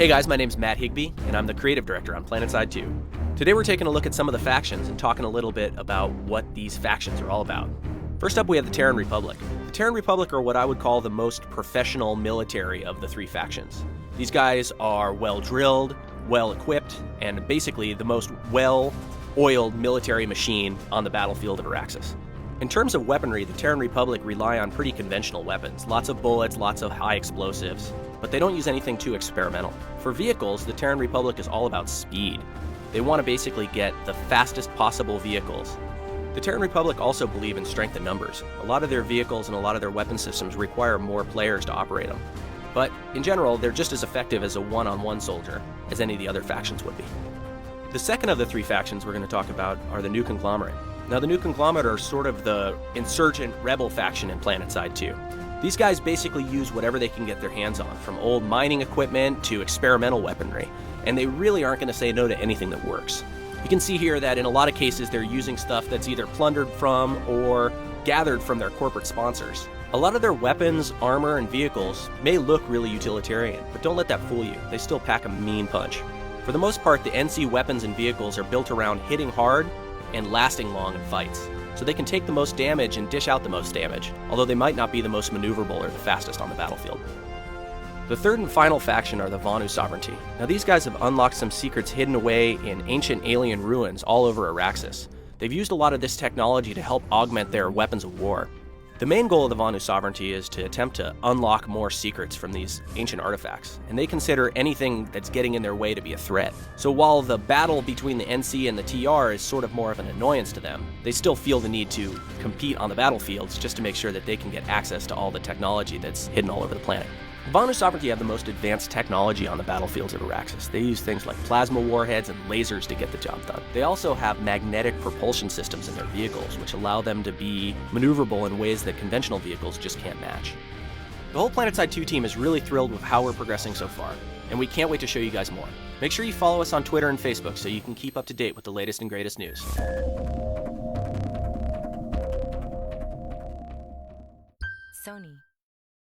Hey guys, my name's Matt Higbee, and I'm the creative director on PlanetSide 2. Today we're taking a look at some of the factions and talking a little bit about what these factions are all about. First up, we have the Terran Republic. The Terran Republic are what I would call the most professional military of the three factions. These guys are well-drilled, well-equipped, and basically the most well-oiled military machine on the battlefield of Araxis. In terms of weaponry, the Terran Republic rely on pretty conventional weapons. Lots of bullets, lots of high explosives, but they don't use anything too experimental. For vehicles, the Terran Republic is all about speed. They want to basically get the fastest possible vehicles. The Terran Republic also believe in strength in numbers. A lot of their vehicles and a lot of their weapon systems require more players to operate them. But in general, they're just as effective as a one-on-one soldier as any of the other factions would be. The second of the three factions we're going to talk about are the New Conglomerate. Now, the New Conglomerate are sort of the insurgent rebel faction in PlanetSide 2. These guys basically use whatever they can get their hands on, from old mining equipment to experimental weaponry, and they really aren't going to say no to anything that works. You can see here that in a lot of cases they're using stuff that's either plundered from or gathered from their corporate sponsors. A lot of their weapons, armor, and vehicles may look really utilitarian, but don't let that fool you. They still pack a mean punch. For the most part, the NC weapons and vehicles are built around hitting hard and lasting long in fights, so they can take the most damage and dish out the most damage, although they might not be the most maneuverable or the fastest on the battlefield. The third and final faction are the Vonu Sovereignty. Now, these guys have unlocked some secrets hidden away in ancient alien ruins all over Araxis. They've used a lot of this technology to help augment their weapons of war. The main goal of the Vonu Sovereignty is to attempt to unlock more secrets from these ancient artifacts, and they consider anything that's getting in their way to be a threat. So while the battle between the NC and the TR is sort of more of an annoyance to them, they still feel the need to compete on the battlefields just to make sure that they can get access to all the technology that's hidden all over the planet. The Vonu Sovereignty have the most advanced technology on the battlefields of Araxis. They use things like plasma warheads and lasers to get the job done. They also have magnetic propulsion systems in their vehicles, which allow them to be maneuverable in ways that conventional vehicles just can't match. The whole PlanetSide 2 team is really thrilled with how we're progressing so far, and we can't wait to show you guys more. Make sure you follow us on Twitter and Facebook so you can keep up to date with the latest and greatest news.